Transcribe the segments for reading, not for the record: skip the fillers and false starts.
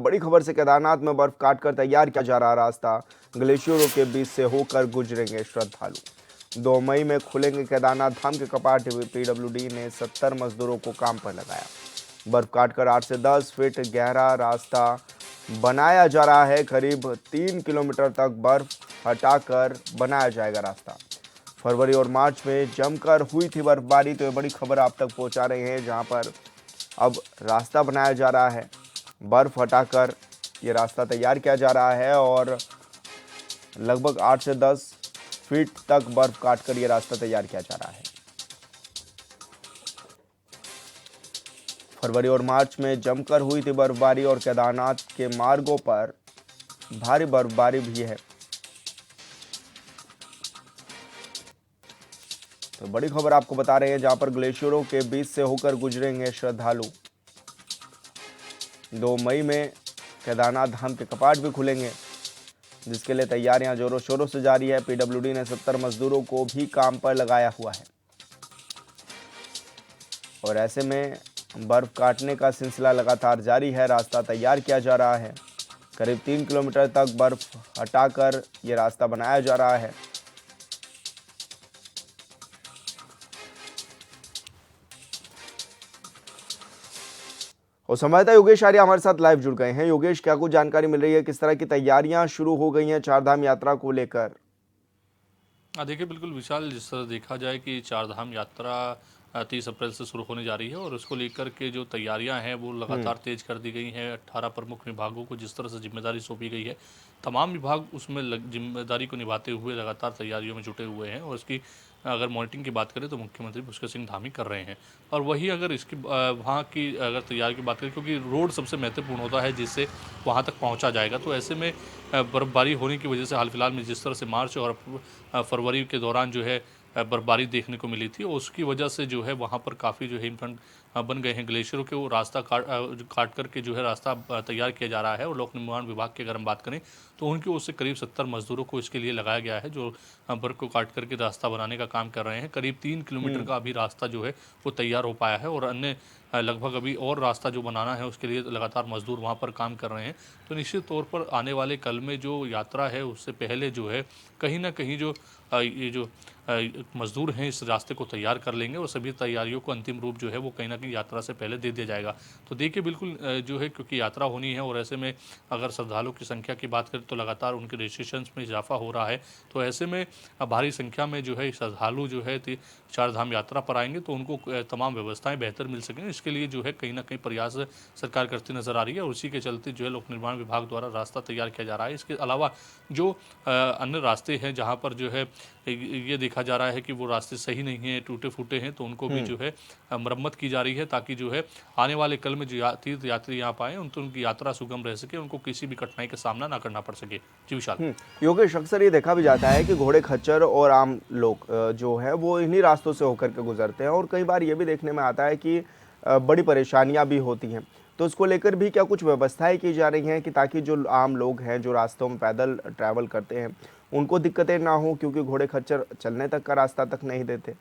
बड़ी खबर से केदारनाथ में बर्फ काटकर तैयार किया जा रहा रास्ता, ग्लेशियरों के बीच से होकर गुजरेंगे श्रद्धालु। 2 मई में खुलेंगे केदारनाथ धाम के कपाट। पीडब्ल्यूडी ने 70 मजदूरों को काम पर लगाया। बर्फ काटकर 8 से 10 फीट गहरा रास्ता बनाया जा रहा है। करीब 3 किलोमीटर तक बर्फ हटाकर बनाया जाएगा रास्ता। फरवरी और मार्च में जमकर हुई थी बर्फबारी, तो ये बड़ी खबर आप तक पहुंचा रहे हैं, जहां पर अब रास्ता बनाया जा रहा है। बर्फ हटाकर ये रास्ता तैयार किया जा रहा है और लगभग 8 से 10 फीट तक बर्फ काटकर ये रास्ता तैयार किया जा रहा है। फरवरी और मार्च में जमकर हुई थी बर्फबारी और केदारनाथ के मार्गों पर भारी बर्फबारी भी है। तो बड़ी खबर आपको बता रहे हैं, जहां पर ग्लेशियरों के बीच से होकर गुजरेंगे श्रद्धालु। 2 मई में केदारनाथ धाम के कपाट भी खुलेंगे, जिसके लिए तैयारियां जोरों शोरों से जारी है। पीडब्ल्यूडी ने 70 मजदूरों को भी काम पर लगाया हुआ है और ऐसे में बर्फ काटने का सिलसिला लगातार जारी है। रास्ता तैयार किया जा रहा है। करीब 3 किलोमीटर तक बर्फ हटाकर ये रास्ता बनाया जा रहा है। और संवाददाता योगेश आर्य हमारे साथ लाइव जुड़ गए हैं। योगेश, क्या कुछ जानकारी मिल रही है, किस तरह की तैयारियां शुरू हो गई हैं चारधाम यात्रा को लेकर? देखिए बिल्कुल विशाल, जिस तरह देखा जाए कि चारधाम यात्रा 30 अप्रैल से शुरू होने जा रही है और उसको लेकर के जो तैयारियां हैं वो लगातार तेज कर दी गई हैं। 18 प्रमुख विभागों को जिस तरह से जिम्मेदारी सौंपी गई है, तमाम विभाग उसमें जिम्मेदारी को निभाते हुए लगातार तैयारियों में जुटे हुए हैं। और इसकी अगर मॉनिटरिंग की बात करें तो मुख्यमंत्री पुष्कर सिंह धामी कर रहे हैं। और वही अगर इसकी वहाँ की अगर तैयारी की बात करें, क्योंकि रोड सबसे महत्वपूर्ण होता है जिससे वहाँ तक पहुँचा जाएगा, तो ऐसे में बर्फबारी होने की वजह से हाल फिलहाल में जिस तरह से मार्च और फरवरी के दौरान जो है बर्फबारी देखने को मिली थी, और उसकी वजह से जो है वहाँ पर काफ़ी जो हिमखंड बन गए हैं। ग्लेशियरों के वो रास्ता काट करके जो है रास्ता तैयार किया जा रहा है। और लोक निर्माण विभाग की अगर हम बात करें तो उनकी ओर से करीब 70 मजदूरों को इसके लिए लगाया गया है, जो बर्फ को काट करके रास्ता बनाने का काम कर रहे हैं। करीब 3 किलोमीटर का अभी रास्ता जो है वो तैयार हो पाया है और अन्य लगभग अभी और रास्ता जो बनाना है उसके लिए लगातार मजदूर वहाँ पर काम कर रहे हैं। तो निश्चित तौर पर आने वाले कल में जो यात्रा है उससे पहले जो है कहीं ना कहीं जो ये जो मजदूर हैं इस रास्ते को तैयार कर लेंगे और सभी तैयारियों को अंतिम रूप जो है वो कहीं ना कहीं यात्रा से पहले दे दिया जाएगा। तो देखिए बिल्कुल जो है, क्योंकि यात्रा होनी है और ऐसे में अगर श्रद्धालुओं की संख्या की बात करें तो लगातार उनके रजिस्ट्रेशन में इजाफा हो रहा है। तो ऐसे में भारी संख्या में जो है श्रद्धालु जो है चारधाम यात्रा पर आएंगे तो उनको तमाम व्यवस्थाएं बेहतर मिल सकें, इसके लिए जो है कहीं ना कहीं प्रयास सरकार करती नजर आ रही है। और उसी के चलते जो है लोक निर्माण विभाग द्वारा रास्ता तैयार किया जा रहा है। इसके अलावा जो अन्य रास्ते हैं जहाँ पर जो है ये देखा जा रहा है कि वो रास्ते सही नहीं हैं, टूटे फूटे हैं, तो उनको भी जो है मरम्मत की जा रही है, ताकि जो है आने वाले कल में जो तीर्थ यात्री यहाँ पाए तो उनकी यात्रा सुगम रह सके, उनको किसी भी कठिनाई का सामना ना करना पड़ सके। जी विशाल। योगेश, अक्सर ये देखा भी जाता है कि घोड़े खच्चर और आम लोग जो है वो इन्हीं रास्तों से होकर के गुजरते हैं और कई बार ये भी देखने में आता है कि बड़ी परेशानियां भी होती हैं। तो उसको लेकर भी क्या कुछ व्यवस्थाएं की जा रही हैं कि ताकि जो आम लोग हैं जो रास्तों में पैदल ट्रैवल करते हैं उनको दिक्कतें ना हो, क्योंकि घोड़े खच्चर चलने तक का रास्ता तक नहीं देते?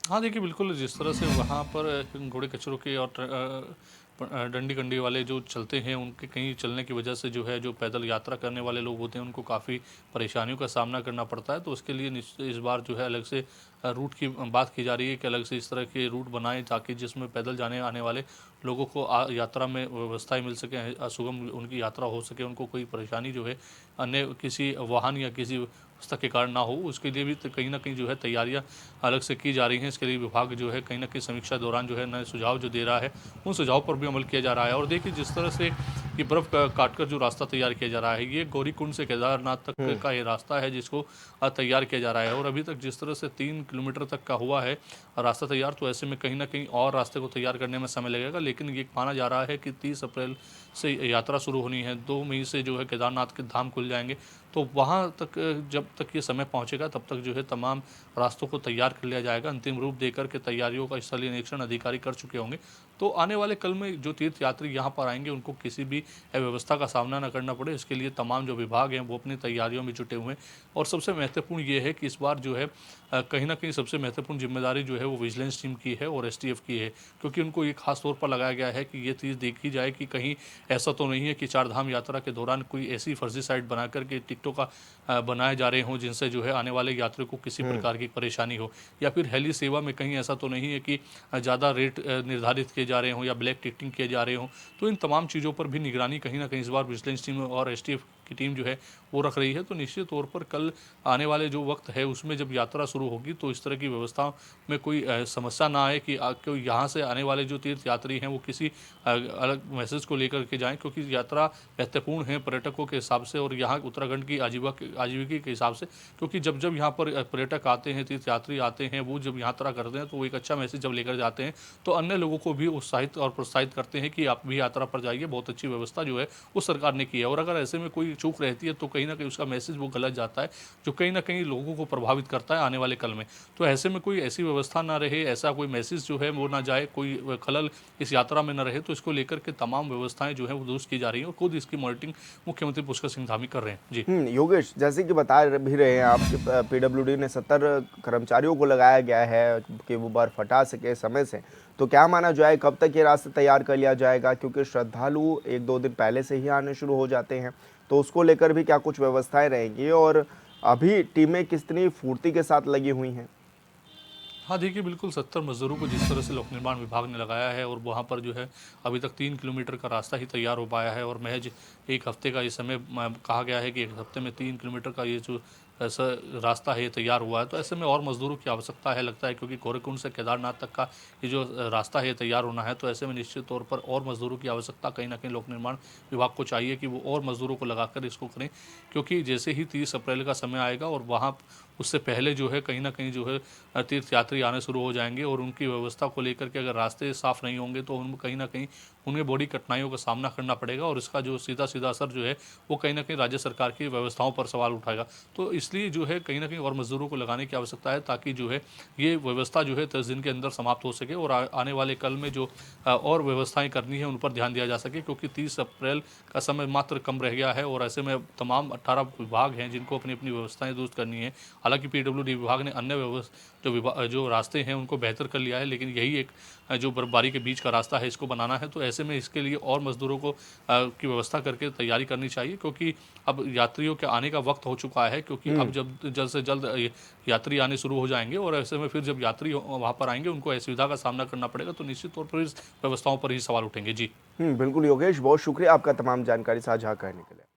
हाँ देखिए बिल्कुल, जिस तरह से वहाँ पर घोड़े कचरों के और डंडी कंडी वाले जो चलते हैं उनके कहीं चलने की वजह से जो है जो पैदल यात्रा करने वाले लोग होते हैं उनको काफ़ी परेशानियों का सामना करना पड़ता है। तो उसके लिए इस बार जो है अलग से रूट की बात की जा रही है कि अलग से इस तरह के रूट बनाएं ताकि जिसमें पैदल जाने आने वाले लोगों को यात्रा में व्यवस्थाएं मिल सकें, सुगम उनकी यात्रा हो सके, उनको कोई परेशानी जो है अन्य किसी वाहन या किसी व्यवस्था के कारण ना हो, उसके लिए भी कहीं ना कहीं जो है तैयारियां अलग से की जा रही हैं। इसके लिए विभाग जो है कहीं ना कहीं समीक्षा दौरान जो है नए सुझाव जो दे रहा है उन सुझाव पर भी अमल किया जा रहा है। और देखिए जिस तरह से ये बर्फ़ काटकर जो रास्ता तैयार किया जा रहा है, ये गौरीकुंड से केदारनाथ तक का ये रास्ता है जिसको तैयार किया जा रहा है। और अभी तक जिस तरह से 3 किलोमीटर तक का हुआ है रास्ता तैयार, तो ऐसे में कहीं ना कहीं और रास्ते को तैयार करने में समय लगेगा। लेकिन ये माना जा रहा है कि 30 अप्रैल से यात्रा शुरू होनी है, 2 मई से जो है केदारनाथ के धाम खुल जाएंगे। तो वहाँ तक जब तक ये समय पहुँचेगा तब तक जो है तमाम रास्तों को तैयार कर लिया जाएगा, अंतिम रूप देकर के तैयारियों का स्थलीय निरीक्षण अधिकारी कर चुके होंगे। तो आने वाले कल में जो तीर्थ यात्री यहाँ पर आएंगे उनको किसी भी अव्यवस्था का सामना न करना पड़े, इसके लिए तमाम जो विभाग हैं वो अपनी तैयारियों में जुटे हुए हैं। और सबसे महत्वपूर्ण ये है कि इस बार जो है कहीं ना कहीं सबसे महत्वपूर्ण जिम्मेदारी जो है वो विजिलेंस टीम की है और एसटीएफ की है, क्योंकि उनको ये खास तौर पर लगाया गया है कि ये चीज़ देखी जाए कि कहीं ऐसा तो नहीं है कि चार धाम यात्रा के दौरान कोई ऐसी फर्जी साइट बना करके टिकटों का बनाए जा रहे हों जिनसे जो है आने वाले यात्रियों को किसी प्रकार की परेशानी हो, या फिर हेली सेवा में कहीं ऐसा तो नहीं है कि ज़्यादा रेट निर्धारित किए जा रहे हों या ब्लैक टिकटिंग किए जा रहे हों। तो इन तमाम चीज़ों पर भी निगरानी कहीं ना कहीं इस बार विजिलेंस टीम और एसटीएफ की टीम जो है वो रख रही है। तो निश्चित तौर पर कल आने वाले जो वक्त है उसमें जब यात्रा शुरू होगी तो इस तरह की व्यवस्था में कोई समस्या ना आए कि कोई यहाँ से आने वाले जो तीर्थ यात्री हैं वो किसी अलग मैसेज को लेकर के जाएं, क्योंकि यात्रा महत्वपूर्ण है पर्यटकों के हिसाब से और यहाँ उत्तराखंड की आजीविका के हिसाब से, क्योंकि जब जब यहाँ पर पर्यटक आते हैं, तीर्थ यात्री आते हैं, वो जब यात्रा करते हैं तो वो एक अच्छा मैसेज जब लेकर जाते हैं तो अन्य लोगों को भी उत्साहित और प्रोत्साहित करते हैं कि आप भी यात्रा पर जाइए, बहुत अच्छी व्यवस्था जो है वो सरकार ने की है। और अगर ऐसे में कोई चूक रहती है तो कहीं ना कहीं उसका मैसेज वो गलत जाता है, जो कहीं ना कहीं लोगों को प्रभावित करता है आने वाले कल में। तो ऐसे में कोई ऐसी व्यवस्था ना रहे, ऐसा कोई मैसेज जो है वो ना जाए, कोई खलल इस यात्रा में ना रहे, तो इसको लेकर के तमाम व्यवस्थाएं जो है वो दुरुस्त की जा रही हैं और खुद इसकी मॉनिटरिंग मुख्यमंत्री पुष्कर सिंह धामी कर रहे हैं। जी योगेश, जैसे कि बता भी रहे हैं आप कि पीडब्ल्यूडी ने 70 कर्मचारियों को लगाया गया है कि वो बर्फ हटा सके समय से। तो क्या माना जाए कब तक ये रास्ता तैयार कर लिया जाएगा, क्योंकि श्रद्धालु 1-2 दिन पहले से ही आने शुरू हो जाते हैं, तो उसको लेकर भी क्या कुछ व्यवस्थाएं रहेंगी और अभी टीमें कितनी फुर्ती के साथ लगी हुई हैं? हाँ, देखिए बिल्कुल 70 मज़दूरों को जिस तरह से लोक निर्माण विभाग ने लगाया है और वहाँ पर जो है अभी तक 3 किलोमीटर का रास्ता ही तैयार हो पाया है और महज 1 हफ्ते का ये समय कहा गया है कि 1 हफ्ते में 3 किलोमीटर का ये जो ऐसा रास्ता है ये तैयार हुआ है। तो ऐसे में और मज़दूरों की आवश्यकता है लगता है, क्योंकि गोरखकुंड से केदारनाथ तक का ये जो रास्ता है ये तैयार होना है। तो ऐसे में निश्चित तौर पर और मज़दूरों की आवश्यकता कहीं ना कहीं लोक निर्माण विभाग को चाहिए कि वो और मज़दूरों को लगाकर इसको करें, क्योंकि जैसे ही 30 अप्रैल का समय आएगा और वहाँ उससे पहले जो है कहीं ना कहीं जो है तीर्थ यात्री आने शुरू हो जाएंगे और उनकी व्यवस्था को लेकर के अगर रास्ते साफ़ नहीं होंगे तो उन कहीं ना कहीं उन्हें बड़ी कठिनाइयों का सामना करना पड़ेगा और इसका जो सीधा सीधा असर जो है वो कहीं ना कहीं राज्य सरकार की व्यवस्थाओं पर सवाल उठाएगा। तो इसलिए जो है कहीं ना कहीं और मज़दूरों को लगाने की आवश्यकता है ताकि जो है ये व्यवस्था जो है 10 दिन के अंदर समाप्त हो सके और आने वाले कल में जो और व्यवस्थाएं करनी है उन पर ध्यान दिया जा सके, क्योंकि 30 अप्रैल का समय मात्र कम रह गया है और ऐसे में तमाम 18 विभाग हैं जिनको अपनी अपनी व्यवस्थाएं दुरुस्त करनी है। हालांकि पीडब्ल्यूडी विभाग ने अन्य जो रास्ते हैं उनको बेहतर कर लिया है, लेकिन यही एक जो बर्फबारी के बीच का रास्ता है इसको बनाना है। तो ऐसे में इसके लिए और मज़दूरों को की व्यवस्था करके तैयारी करनी चाहिए, क्योंकि अब यात्रियों के आने का वक्त हो चुका है, क्योंकि अब जब जल्द से जल्द यात्री आने शुरू हो जाएंगे और ऐसे में फिर जब यात्री वहाँ पर आएंगे उनको असुविधा का सामना करना पड़ेगा, तो निश्चित तौर पर इस व्यवस्थाओं पर ही सवाल उठेंगे। जी बिल्कुल योगेश, बहुत शुक्रिया आपका तमाम जानकारी साझा करने के लिए।